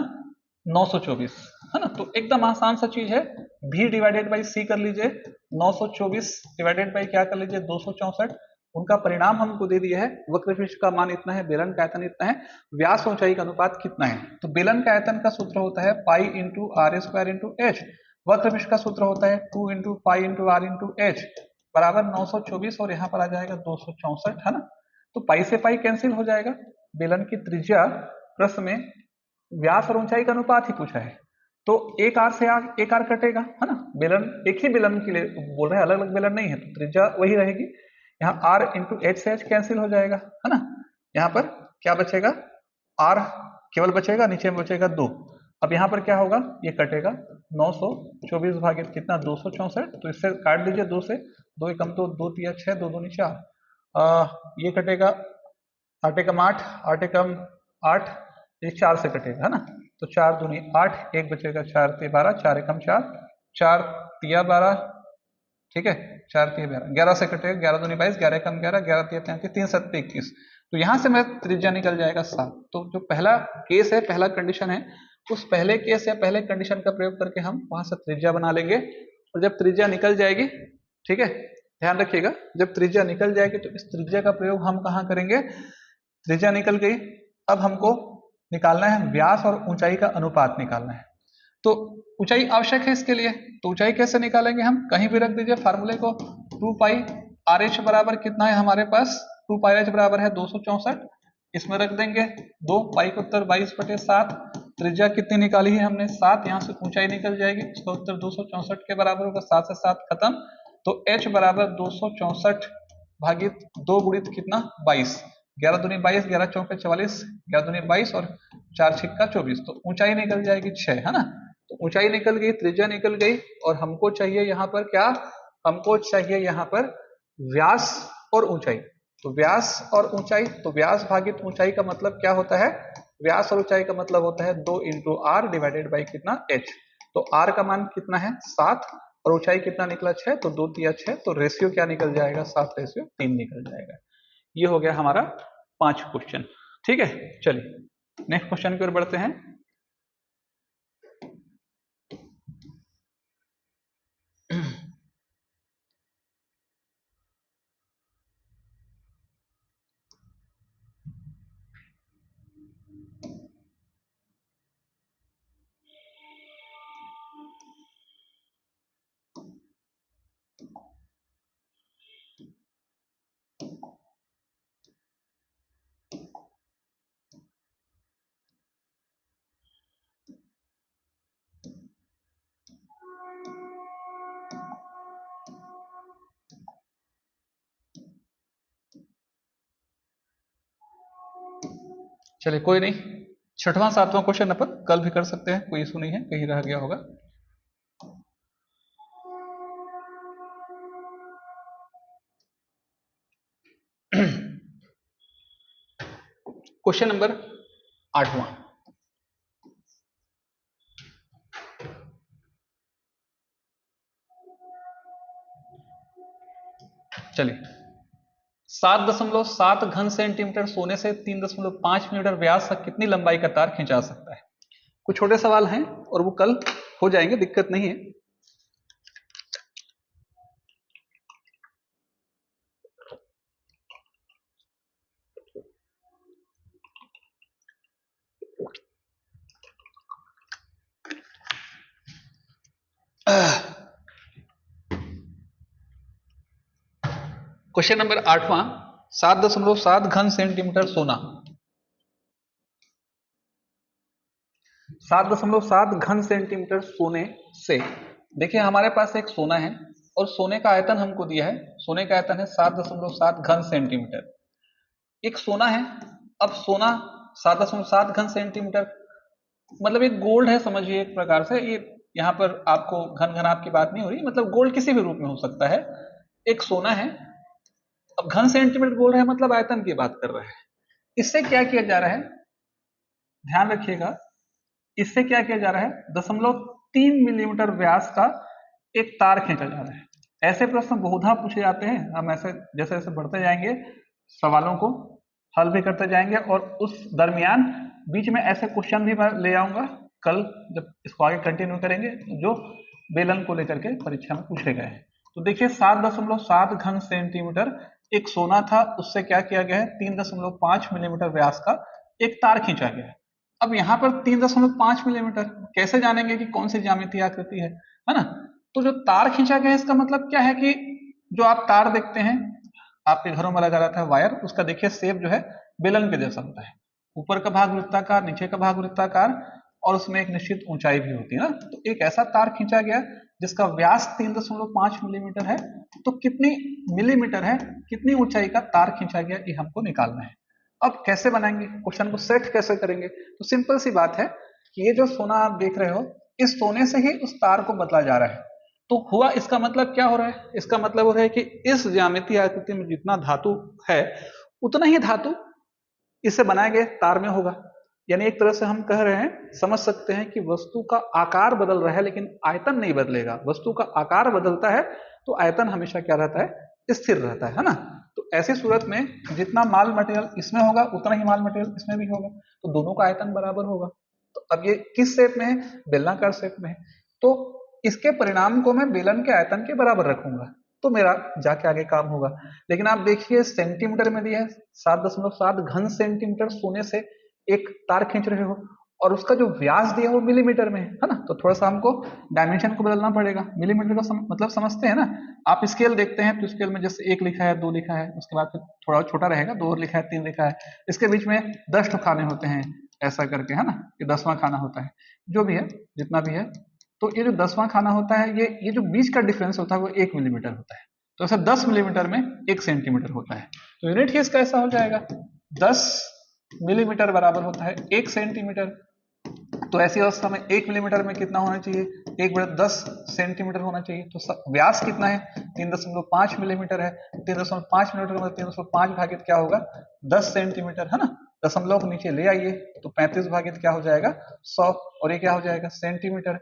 924, है ना। तो एकदम आसान सा चीज है, V/C कर लीजिए, 924 डिवाइडेड बाई क्या कर लीजिए? 264। उनका परिणाम हमको दे दिया है, वक्रपृष्ठ का मान इतना है, बेलन का आयतन इतना है, व्यास ऊंचाई का अनुपात कितना है। तो बेलन का आयतन का सूत्र होता है pi into R² into H। वक्रपृष्ठ का सूत्र होता है 2 into pi into R into H बराबर 924, और यहाँ पर आ जाएगा 264, है ना। तो पाई से पाई कैंसिल हो जाएगा। बेलन की त्रिज्या प्रश्न में व्यास और ऊंचाई का अनुपात ही पूछा है, तो एक आर से एक आर कटेगा, है ना। बेलन एक ही बेलन के लिए बोल रहे हैं, अलग अलग बेलन नहीं है, तो त्रिज्या वही रहेगी। यहाँ R इंटू H से H कैंसिल हो जाएगा, है ना। यहाँ पर क्या बचेगा? R केवल बचेगा, नीचे में बचेगा 2, अब यहाँ पर क्या होगा, ये कटेगा 924 भागित कितना 264, तो इससे काट दीजिए 2 से, 2 एकम 2, 2 तिया 6, 2 दूनी 4, ये कटेगा 8 एकम 8, 8 एकम 8, ये 4 से कटेगा है ना, तो 4 दूनी 8, एक बचेगा 4 तिया 12, 4 एकम 4, 4 तिया 12, ठीक है, 4 तिया 12, 11 से कटेगा, 11 दूनी 22, 11 एकम 11, 11 तिया 33, 3 7 21, तो यहाँ से मैं त्रिज्या निकल जाएगा 7। तो जो पहला केस है, पहला कंडीशन है, उस पहले केस या पहले कंडीशन का प्रयोग करके हम वहां से त्रिज्या बना लेंगे, और जब त्रिज्या निकल जाएगी, ठीक है, ध्यान रखिएगा, जब त्रिज्या निकल जाएगी तो इस त्रिज्या का प्रयोग हम कहाँ करेंगे, त्रिज्या निकल गई, अब हमको निकालना है व्यास और ऊंचाई का अनुपात निकालना है। तो ऊंचाई आवश्यक है इसके लिए, तो ऊंचाई कैसे निकालेंगे, हम कहीं भी रख दीजिए फार्मूले को, 2 पाई आर एच बराबर कितना है हमारे पास, 2 पाई एच बराबर है 264, इसमें रख देंगे 2 पाई का उत्तर 22/7, त्रिज्या कितनी निकाली है हमने 7, यहाँ से ऊंचाई निकल जाएगी, इसका उत्तर 264 के बराबर होगा, 7 से 7 खत्म, तो h बराबर 264 भागित 2 गुणित कितना 22, 11 दूनी 22, 11 चौके 44, 11 दूनी 22 और 4 छिक्का 24, तो ऊंचाई निकल जाएगी 6 है ना, तो ऊंचाई निकल गई, त्रिज्या निकल गई, और हमको चाहिए यहाँ पर क्या, हमको चाहिए यहाँ पर व्यास और ऊंचाई, तो व्यास और ऊंचाई, तो व्यास भागित ऊंचाई का मतलब क्या होता है, व्यास और ऊंचाई का मतलब होता है 2 इंटू आर डिवाइडेड बाई कितना h, तो r का मान कितना है 7 और ऊंचाई कितना निकला 6, तो 2 तिया 6, तो रेशियो क्या निकल जाएगा 7:3 निकल जाएगा। ये हो गया हमारा 5 क्वेश्चन, ठीक है। चलिए नेक्स्ट क्वेश्चन की ओर बढ़ते हैं। चलिए कोई नहीं, 6वां 7वां क्वेश्चन अपन कल भी कर सकते हैं, कोई इशू नहीं है, कहीं रह गया होगा। क्वेश्चन नंबर 8वां, चलिए 7.7 घन सेंटीमीटर सोने से 3.5 मीटर व्यास तक कितनी लंबाई का तार खींचा सकता है। कुछ छोटे सवाल हैं और वो कल हो जाएंगे, दिक्कत नहीं है। क्वेश्चन नंबर 8वां, 7.7 घन सेंटीमीटर सोना, 7.7 घन सेंटीमीटर सोने से, देखिए हमारे पास एक सोना है और सोने का आयतन हमको दिया है, सोने का आयतन है 7.7 घन सेंटीमीटर, एक सोना है। अब सोना 7.7 घन सेंटीमीटर मतलब एक गोल्ड है, समझिए एक प्रकार से, ये यहाँ पर आपको घन घन आपकी बात नहीं हो रही, मतलब गोल्ड किसी भी रूप में हो सकता है, एक सोना है। अब घन सेंटीमीटर बोल रहे हैं मतलब आयतन की बात कर रहे हैं। इससे क्या किया जा रहा है, ध्यान रखिएगा, इससे क्या किया जा रहा है, 0.3 मिलीमीटर व्यास का एक तार खींचा जा रहा है। ऐसे प्रश्न बहुधा पूछे जाते हैं, हम ऐसे जैसे जैसे बढ़ते जाएंगे सवालों को हल भी करते जाएंगे, और उस दरमियान बीच में ऐसे क्वेश्चन भी मैं ले आऊंगा कल, जब इसको आगे कंटिन्यू करेंगे, जो बेलन को लेकर के परीक्षा में पूछे गए हैं। तो देखिए 7.7 घन सेंटीमीटर एक सोना था, उससे क्या किया गया है, 3.5 मिलीमीटर व्यास का एक तार खींचा गया है। अब यहाँ पर 3.5 मिलीमीटर कैसे जानेंगे कि कौन सी ज्यामितीय आकृति है ना। तो जो तार खींचा गया है इसका मतलब क्या है कि जो आप तार देखते हैं आपके घरों में लगा रहता है वायर, उसका देखिए शेप जो है बेलन के जैसा होता है, ऊपर का भाग वृत्ताकार, नीचे का भाग वृत्ताकार, और उसमें एक निश्चित ऊंचाई भी होती है ना। तो एक ऐसा तार खींचा गया जिसका व्यास 3.5 मिलीमीटर है, तो कितनी मिलीमीटर है, कितनी ऊंचाई का तार खींचा गया, ये हमको निकालना है। अब कैसे बनाएंगे क्वेश्चन को, सेट कैसे करेंगे, तो सिंपल सी बात है कि ये जो सोना आप देख रहे हो, इस सोने से ही उस तार को बदला जा रहा है। तो हुआ, इसका मतलब क्या हो रहा है? इसका मतलब हो रहा है कि इस ज्यामितीय आकृति में जितना धातु है उतना ही धातु इससे बनाए गए तार में होगा। यानी एक तरह से हम कह रहे हैं, समझ सकते हैं कि वस्तु का आकार बदल रहा है लेकिन आयतन नहीं बदलेगा। वस्तु का आकार बदलता है तो आयतन हमेशा क्या रहता है? स्थिर रहता है ना। तो ऐसी सूरत में जितना माल मटेरियल इसमें होगा उतना ही माल मटेरियल इसमें भी होगा, तो दोनों का आयतन बराबर होगा। तो अब ये किस शेप में है? बेलनाकार शेप में है। तो इसके परिणाम को मैं बेलन के आयतन के बराबर रखूंगा तो मेरा जाके आगे काम होगा। लेकिन आप देखिए सेंटीमीटर में दिया है 7.7 घन सेंटीमीटर सोने से एक तार खींच रहे हो, और उसका जो व्यास दिया है वो मिलीमीटर में है ना। तो थोड़ा सा हमको डायमेंशन को बदलना पड़ेगा। मिलीमीटर का मतलब समझते हैं ना। आप स्केल देखते हैं तो स्केल में जैसे 1 लिखा है, 2 लिखा है, उसके बाद फिर थोड़ा छोटा रहेगा, 2 और लिखा है, 3 लिखा है, इसके बीच में 10 खाने होते हैं ऐसा करके, है ना। ये 10वां खाना होता है, जो भी है जितना भी है। तो ये जो 10वां खाना होता है, ये जो बीच का डिफरेंस होता है वो 1 मिलीमीटर होता है। तो ऐसा 10 मिलीमीटर में 1 सेंटीमीटर होता है। तो यूनिट ही इसका ऐसा हो जाएगा, 10 मिलीमीटर बराबर होता है 1 सेंटीमीटर। तो ऐसी अवस्था में 1 मिलीमीटर में कितना होना चाहिए? 1/10 सेंटीमीटर होना चाहिए। तो व्यास कितना है? 3.5 मिलीमीटर है। 3.5 मिलीमीटर का मतलब 3.5 भागित क्या होगा? 10 सेंटीमीटर, है ना। दशमलव को नीचे ले आइए तो 35 भागित क्या हो जाएगा? 100, और ये क्या हो जाएगा? सेंटीमीटर।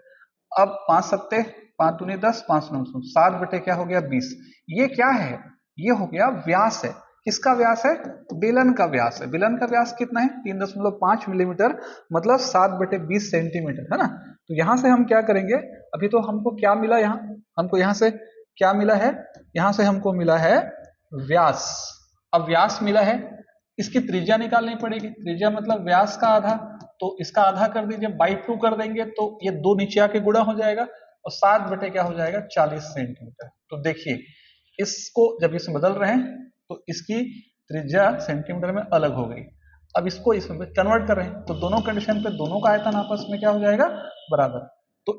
अब 5 सत्ते 5 दूनी 10, 5 9 7 बटे क्या हो गया? 20। ये क्या है? ये हो गया व्यास है। किसका व्यास है? बेलन का व्यास है। बेलन का व्यास कितना है? 3.5 मिलीमीटर, मतलब 7/20 सेंटीमीटर, है ना। तो यहां से हम क्या करेंगे? अभी तो हमको क्या मिला? हमको यहां से क्या मिला है? यहां से हमको मिला है व्यास। अब व्यास मिला है, इसकी त्रिज्या निकालनी पड़ेगी। त्रिज्या मतलब व्यास का आधा, तो इसका आधा कर दीजिए, बाई 2 कर देंगे तो ये 2 नीचे आके गुणा हो जाएगा, और 7 बटे क्या हो जाएगा? 40 सेंटीमीटर। तो देखिए इसको जब इसमें बदल रहे हैं तो इसकी त्रिज्या सेंटीमीटर में अलग हो गई। अब इसको इसमें कन्वर्ट कर रहे हैं तो दोनों कंडीशन पे दोनों का आयतन आपस में क्या हो जाएगा? बराबर। तो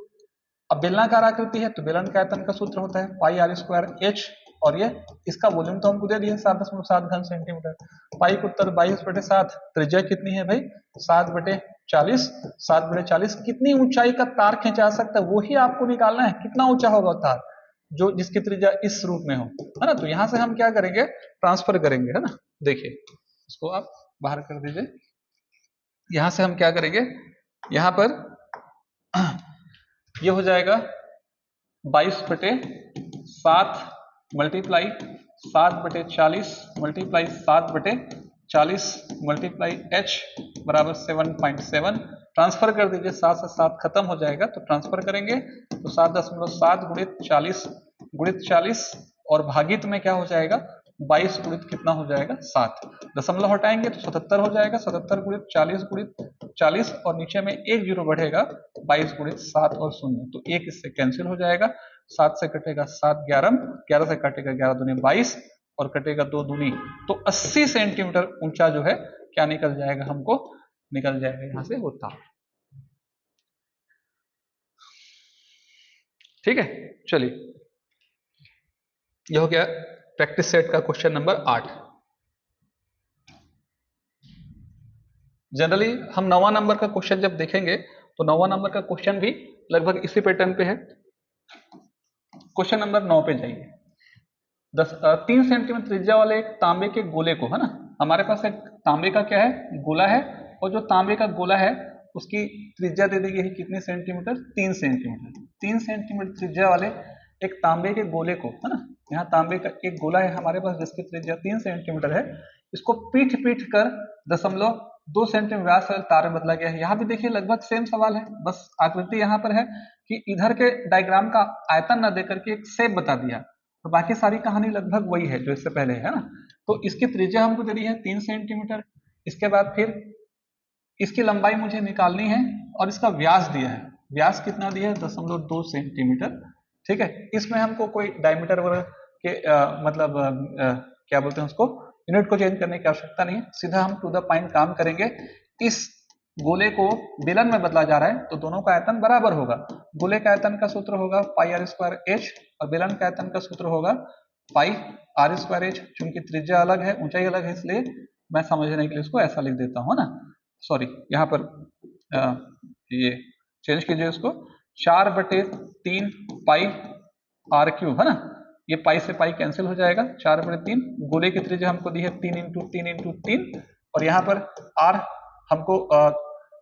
अब बेलनाकार आकृति है तो बेलन का आयतन का सूत्र होता है पाई आर स्क्वायर एच, और ये इसका वॉल्यूम तो हमको दे दिया 7.7 घन सेंटीमीटर। पाई को उत्तर 22/7। त्रिज्या कितनी है भाई? 7/40। 7/40 कितनी ऊंचाई का तार खींचा सकता है वो ही आपको निकालना है। कितना ऊंचा होगा तार जो जिसकी त्रिज्या इस रूप में हो, है ना। तो यहां से हम क्या करेंगे? ट्रांसफर करेंगे, है ना। देखिए इसको आप बाहर कर दीजिए। यहां से हम क्या करेंगे? यहां पर ये हो जाएगा 22/7 मल्टीप्लाई 7/40 मल्टीप्लाई 7/40 मल्टीप्लाई h बराबर 7.7। ट्रांसफर कर दीजिए, 7 से 7 खत्म हो जाएगा तो ट्रांसफर करेंगे तो 7.7 गुणित 40 और भागित में क्या हो जाएगा? 22 गुणित कितना हो जाएगा? 7। दशमलव हटाएंगे तो 77 हो जाएगा। 77 गुणित 40 और नीचे में 1 जीरो बढ़ेगा, 22 गुणित 7 और 0, तो 1 इससे कैंसिल हो जाएगा। 7 से कटेगा 7 11, 11 से कटेगा 11 दूनी 22 और कटेगा 2 दूनी, तो 80 सेंटीमीटर ऊंचा जो है क्या निकल जाएगा? हमको निकल जाएगा यहां से वो तार। ठीक है, चलिए यह हो गया प्रैक्टिस सेट का क्वेश्चन नंबर 8। जनरली हम 9वां नंबर का क्वेश्चन जब देखेंगे तो 9वां नंबर का क्वेश्चन भी लगभग इसी पैटर्न पे है। क्वेश्चन नंबर 9 पे जाइए। 3 सेंटीमीटर त्रिज्या वाले एक तांबे के गोले को, है ना, हमारे पास एक तांबे का क्या है? गोला है, और जो तांबे का गोला है उसकी त्रिज्या दे दी गई है कितनी सेंटीमीटर? 3 सेंटीमीटर। 3 सेंटीमीटर त्रिज्या वाले एक तांबे के गोले को, है ना, यहाँ तांबे का एक गोला है हमारे पास जिसकी त्रिज्या 3 सेंटीमीटर है, इसको पीट पीट कर 0.2 सेंटीमीटर व्यास वाले तार में बदला गया है। यहाँ भी देखिए लगभग सेम सवाल है, बस आकृति यहाँ पर है कि इधर के डायग्राम का आयतन न देकर के एक शेप बता दिया, तो बाकी सारी कहानी लगभग वही है जो इससे पहले है ना। तो इसकी त्रिज्या हमको दे दी है 3 सेंटीमीटर। इसके बाद फिर इसकी लंबाई मुझे निकालनी है और इसका व्यास दिया है। व्यास कितना दिया है? 0.2 सेंटीमीटर। ठीक है, इसमें हमको कोई डायमीटर वगैरह के क्या बोलते हैं उसको, यूनिट को चेंज करने की आवश्यकता नहीं है, सीधा हम टू द पॉइंट काम करेंगे। इस गोले को बेलन में बदला जा रहा है तो दोनों का आयतन बराबर होगा। गोले का आयतन का सूत्र होगा पाई आर स्क्वायर एच और बेलन का आयतन का सूत्र होगा पाई आर स्क्वायर एच। चूंकि त्रिज्या अलग है, ऊंचाई अलग है, इसलिए मैं समझने के लिए इसको ऐसा लिख देता हूँ ना। सॉरी, यहाँ पर ये चेंज कीजिए इसको, 4/3 पाई आर क्यूब, है ना। ये पाई से पाई कैंसिल हो जाएगा, 4/3। गोले की त्रिज्या हमको दी है 3 × 3 × 3, और यहाँ पर आर हमको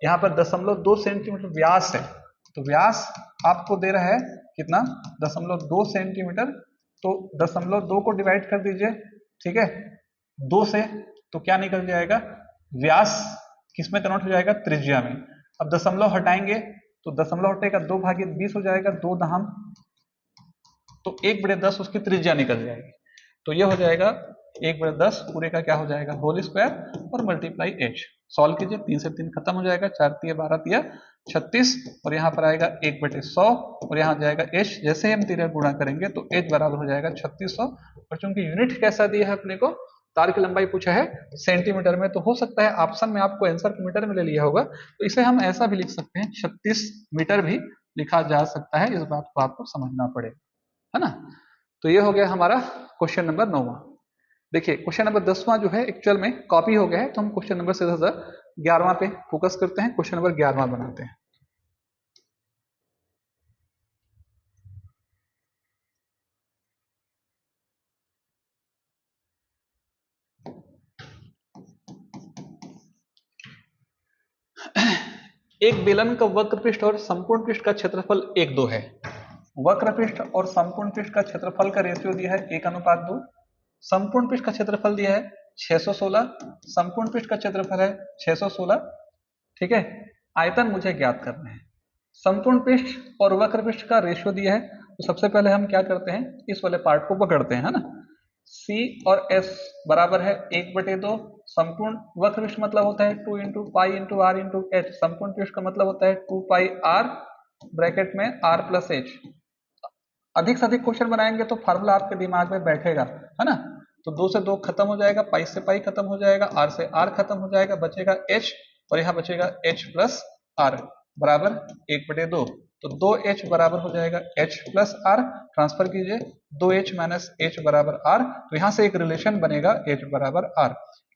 यहाँ पर 0.2 सेंटीमीटर व्यास है, तो व्यास आपको दे रहा है कितना, 0.2 सेंटीमीटर। तो 0.2 को डिवाइड कर दीजिए, ठीक है, 2 से, तो क्या निकल जाएगा, व्यास किस में कन्वर्ट हो जाएगा, त्रिज्या में। अब दशमलव हटाएंगे तो दशमलव हटेगा 2/20 हो जाएगा, 2 दहम, तो 1/10 उसकी त्रिज्या निकल जाएगी। तो ये हो जाएगा 1/10 पूरे का क्या हो जाएगा, होल स्क्वायर और मल्टीप्लाई h। सॉल्व कीजिए, 3 से 3 खत्म हो जाएगा, 4 × 3 = 12 × 36, और यहाँ पर आएगा 1/100, और यहाँ जाएगा h। जैसे ही हम 3 गुणा करेंगे तो h बराबर हो जाएगा 3600। और चूंकि यूनिट कैसा दिया है अपने को, तार की लंबाई पूछा है सेंटीमीटर में, तो हो सकता है ऑप्शन में आपको आंसर मीटर में ले लिया होगा, तो इसे हम ऐसा भी लिख सकते हैं, 36 मीटर भी लिखा जा सकता है। इस बात को आपको समझना पड़ेगा, है ना। तो ये हो गया हमारा क्वेश्चन नंबर 9वां। देखिए क्वेश्चन नंबर 10वां जो है एक्चुअल में कॉपी हो गया है, तो हम क्वेश्चन नंबर से 11वां पे फोकस करते हैं, क्वेश्चन नंबर 11वां बनाते हैं। एक बेलन का वक्र पृष्ठ और संपूर्ण पृष्ठ का क्षेत्रफल 1:2 है। वक्र पृष्ठ और संपूर्ण पृष्ठ का क्षेत्रफल का रेशियो दिया है 1:2। संपूर्ण पृष्ठ का क्षेत्रफल दिया है 616, संपूर्ण पृष्ठ का क्षेत्रफल है 616, ठीक है। आयतन मुझे ज्ञात करना है। संपूर्ण पृष्ठ और वक्र पृष्ठ का रेशियो दिया है, तो सबसे पहले हम क्या करते हैं, इस वाले पार्ट को पकड़ते हैं, है ना। C और S बराबर है 1/2। संपूर्ण वक्र पृष्ठ मतलब होता है 2 × पाई × r × h। संपूर्ण पृष्ठ का मतलब होता है 2 पाई r ब्रैकेट में r + h। अधिक से अधिक क्वेश्चन बनाएंगे तो फार्मूला आपके दिमाग में बैठेगा, है ना। तो 2 से 2 खत्म हो जाएगा, पाई से पाई खत्म हो जाएगा, r से r खत्म हो जाएगा, बचेगा h, और यहाँ बचेगा h + r बराबर 1/2। तो 2h बराबर हो जाएगा h + r, ट्रांसफर कीजिए, 2h - h बराबर r। तो यहाँ से एक रिलेशन बनेगा h बराबर r।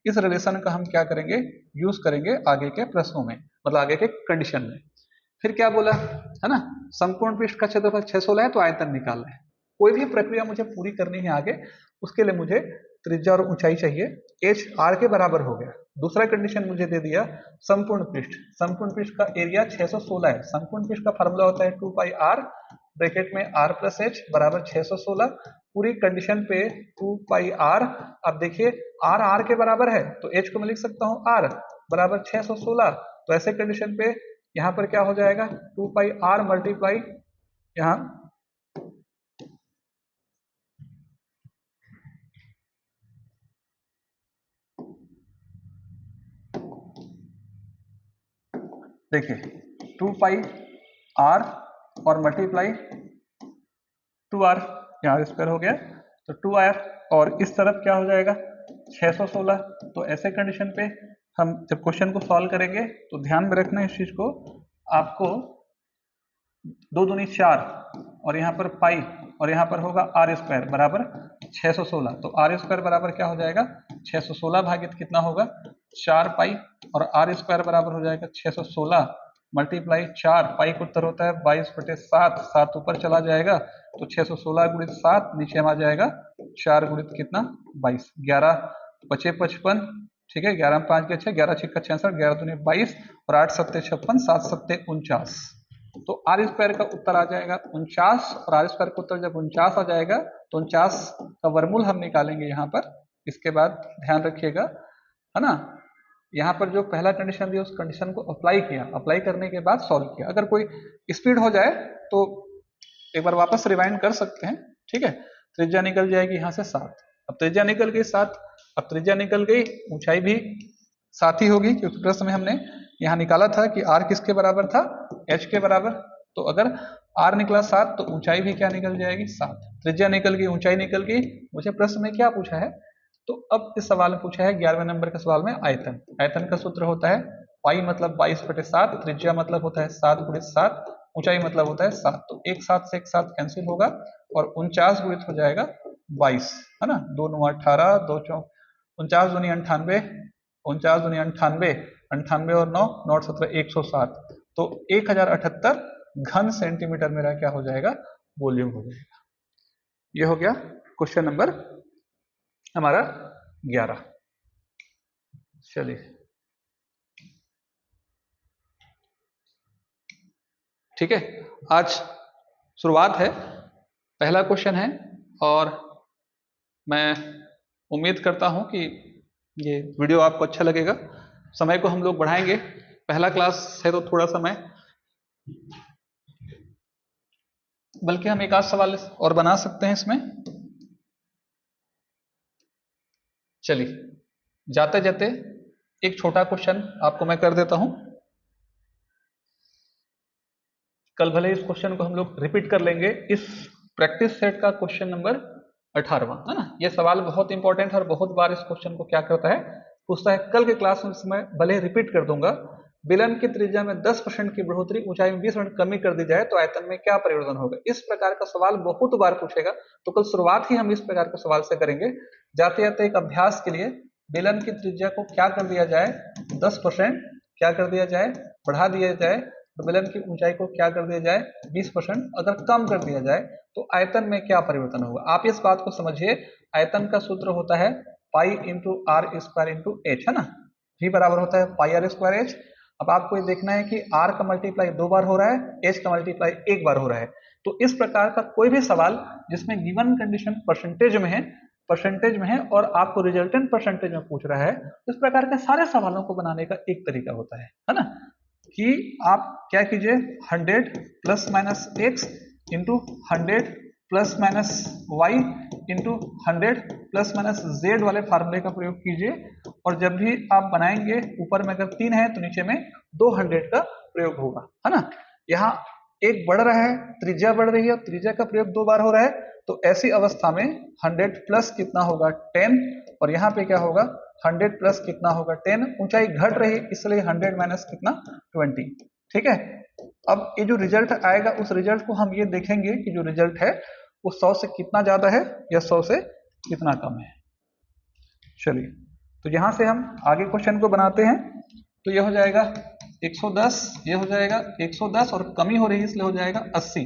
इस रिलेशन का हम क्या करेंगे, यूज करेंगे आगे के प्रश्नों में, मतलब आगे के कंडीशन में। फिर क्या बोला, है ना, संपूर्ण पृष्ठ का क्षेत्रफल 616 है, तो आयतन निकालना है। कोई भी प्रक्रिया मुझे पूरी करनी है आगे, उसके लिए मुझे त्रिज्या और ऊंचाई चाहिए, h r के बराबर हो गया। दूसरा कंडीशन मुझे दे दिया संपूर्ण पृष्ठ, संपूर्ण पृष्ठ का एरिया 616 है। संपूर्ण पृष्ठ का फार्मूला होता है 2 पाई r ब्रैकेट में r + h बराबर 616। पूरी कंडीशन पे 2 पाई r, अब देखिए r के बराबर है, तो h को मैं लिख सकता हूँ r बराबर 616। तो ऐसे कंडीशन पे यहाँ पर क्या हो जाएगा, 2 पाई r मल्टीप्लाई, यहाँ देखिए 2 पाई r और मल्टीप्लाई 2r, यहाँ स्क्वायर हो गया, तो 2r, और इस तरफ क्या हो जाएगा 616। तो ऐसे कंडीशन पे हम जब क्वेश्चन को सॉल्व करेंगे तो ध्यान में रखना इस चीज को, आपको 2 दूनी 4, और यहाँ पर पाई, और यहाँ पर होगा r² बराबर 616। तो r² बराबर क्या हो जाएगा, 616 भागित कितना होगा 4 पाई, और r² बराबर हो जाएगा 616 मल्टीप्लाई 4, पाई का उत्तर होता है 22/7, 7 ऊपर चला जाएगा, तो 616 × 7 नीचे आ जाएगा 4 × कितना 22, 11 × 5 = 55, ठीक है, 11 × 5 = 6, 11 × 6 = 66, 11 दूनी 22, और 8 × 7 = 56, 7 × 7 = 49। तो r² का उत्तर आ जाएगा 49, और r² का उत्तर जब 49 आ जाएगा तो 49 का वर्गमूल हम निकालेंगे यहाँ पर। इसके बाद ध्यान रखिएगा, है ना, यहाँ पर जो पहला कंडीशन दिया उस कंडीशन को अप्लाई किया, अप्लाई करने के बाद सॉल्व किया। अगर कोई स्पीड हो जाए तो एक बार वापस रिवाइंड कर सकते हैं, ठीक है। त्रिज्या निकल जाएगी यहाँ से 7, अब त्रिज्या निकल गई 7, अब त्रिज्या निकल गई, ऊंचाई भी 7 ही होगी, क्योंकि प्रश्न में हमने यहाँ निकाला था कि r किसके बराबर था, h के बराबर। तो अगर r निकला 7 तो ऊंचाई भी क्या निकल जाएगी 7, त्रिज्या निकल गई, ऊंचाई निकल गई। मुझे प्रश्न में क्या पूछा है, तो अब इस सवाल में पूछा है 11वें नंबर के सवाल में आयतन। आयतन का सूत्र होता है पाई मतलब 22/7, त्रिज्या मतलब होता है 7 × 7, ऊंचाई मतलब होता है 7। तो एक 7 से एक 7 कैंसिल होगा, और 49 गुणित हो जाएगा 22, है ना, 2 × 9 = 18, 2 × 4 = 49 दूनी 98, 49 दूनी 98, 98 और 9 9 × 17 107। तो 1078 घन सेंटीमीटर मेरा क्या हो जाएगा, वॉल्यूम हो जाएगा। ये हो गया क्वेश्चन नंबर हमारा 11। चलिए ठीक है, आज शुरुआत है, पहला क्वेश्चन है और मैं उम्मीद करता हूं कि ये वीडियो आपको अच्छा लगेगा। समय को हम लोग बढ़ाएंगे, पहला क्लास है तो थोड़ा समय, बल्कि हम एक आध सवाल और बना सकते हैं इसमें। चलिए जाते जाते एक छोटा क्वेश्चन आपको मैं कर देता हूं। कल भले इस क्वेश्चन को हम लोग रिपीट कर लेंगे। इस प्रैक्टिस सेट का क्वेश्चन नंबर 18वां है ना। ये सवाल बहुत इंपॉर्टेंट है और बहुत बार इस क्वेश्चन को क्या करता है, पूछता है। कल के क्लास में मैं भले रिपीट कर दूंगा। बेलन की त्रिज्या में 10% की बढ़ोतरी, ऊंचाई में 20% कमी कर दी जाए तो आयतन में क्या परिवर्तन होगा। इस प्रकार का सवाल बहुत बार पूछेगा, तो कल शुरुआत ही हम इस प्रकार के सवाल से करेंगे। जाते जाते एक अभ्यास के लिए, बेलन की त्रिज्या को क्या कर दिया जाए, 10% क्या कर दिया जाए, बढ़ा दिया जाए, तो बेलन की ऊंचाई को क्या कर दिया जाए, 20% अगर कम कर दिया जाए तो आयतन में क्या परिवर्तन होगा। आप इस बात को समझिए, आयतन का सूत्र होता है pi into R square into H, है ना। जी बराबर होता है पाई आर स्क्वायर एच। अब आपको ये देखना है कि आर का मल्टीप्लाई 2 बार हो रहा है, एच का मल्टीप्लाई 1 बार हो रहा है। तो इस प्रकार का कोई भी सवाल जिसमें गिवन कंडीशन परसेंटेज में है और आपको रिजल्टेंट परसेंटेज में पूछ रहा है, इस प्रकार के सारे सवालों को बनाने का एक तरीका होता है ना, कि आप क्या कीजिए, 100 plus minus X into 100 plus minus Y into 100 plus minus Z वाले फार्मूले का प्रयोग कीजिए। और जब भी आप बनाएंगे, ऊपर में अगर 3 है तो नीचे में 200 का प्रयोग होगा, है ना। यहाँ एक बढ़ रहा है, त्रिज्या बढ़ रही है, त्रिज्या का प्रयोग 2 बार हो रहा है, तो ऐसी अवस्था में 100 प्लस कितना होगा 10, और यहाँ पे क्या होगा 100 प्लस कितना होगा 10, ऊंचाई घट रही इसलिए 100 माइनस कितना 20। ठीक है, अब ये जो रिजल्ट आएगा उस रिजल्ट को हम ये देखेंगे कि जो रिजल्ट है वो 100 से कितना ज्यादा है या 100 से कितना कम है। चलिए, तो यहां से हम आगे क्वेश्चन को बनाते हैं। तो ये हो जाएगा 110, ये हो जाएगा 110 और कमी हो रही है इसलिए हो जाएगा 80।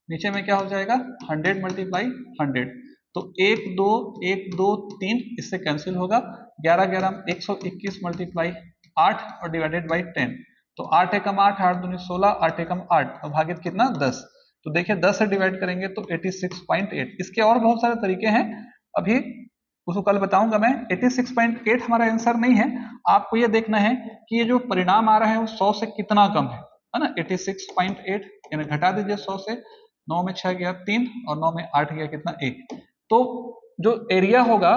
नीचे में क्या हो जाएगा 100 मल्टीप्लाई 100, तो 1 2 1 2 3 इससे कैंसिल होगा। 11 11 121 मल्टीप्लाई 8 और डिवाइडेड बाई 10, तो 8 एकम 8, 8 दूनी 16, 8 एकम 8 और भागित कितना 10। तो देखिए 10 से डिवाइड करेंगे तो 86.8। इसके और बहुत सारे तरीके हैं, अभी उसको कल बताऊंगा मैं। 86.8 हमारा आंसर नहीं है, आपको ये देखना है कि ये जो परिणाम आ रहा है वो 100 से कितना कम है ना। 86.8 यानी घटा दीजिए 100 से, 9 में 6 गया 3 और 9 में 8 गया कितना 1। तो जो एरिया होगा,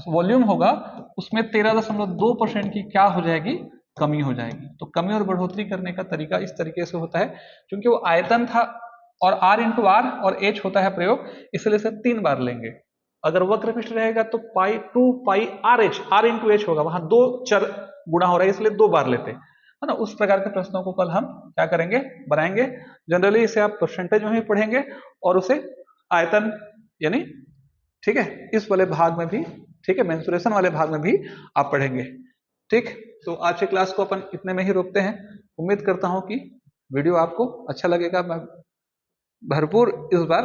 वॉल्यूम होगा, उसमें 13.2% की क्या हो जाएगी, कमी हो जाएगी। तो कमी और बढ़ोतरी करने का तरीका इस तरीके से होता है, क्योंकि वो आयतन था और R इंटू आर और H होता है प्रयोग, इसलिए इसे 3 बार लेंगे। अगर वक्र पृष्ठ रहेगा तो pi 2 pi R H, R into H होगा, वहां 2 चर गुणा हो रहा है इसलिए 2 बार लेते हैं, है ना। उस प्रकार के प्रश्नों को कल हम क्या करेंगे, बनाएंगे। जनरली इसे आप परसेंटेज में भी पढ़ेंगे और उसे आयतन यानी, ठीक है, इस वाले भाग में भी, ठीक है, मेंसुरेशन वाले भाग में भी आप पढ़ेंगे। ठीक, तो आज के क्लास को अपन इतने में ही रोकते हैं। उम्मीद करता हूं कि वीडियो आपको अच्छा लगेगा। मैं भरपूर इस बार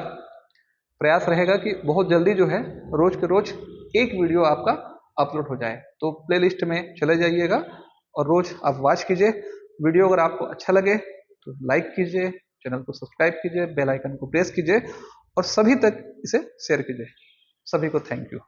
प्रयास रहेगा कि बहुत जल्दी जो है रोज के रोज एक वीडियो आपका अपलोड हो जाए। तो प्लेलिस्ट में चले जाइएगा और रोज आप वॉच कीजिए वीडियो। अगर आपको अच्छा लगे तो लाइक कीजिए, चैनल को सब्सक्राइब कीजिए, बेल आइकन को प्रेस कीजिए और सभी तक इसे शेयर कीजिए। सभी को थैंक यू।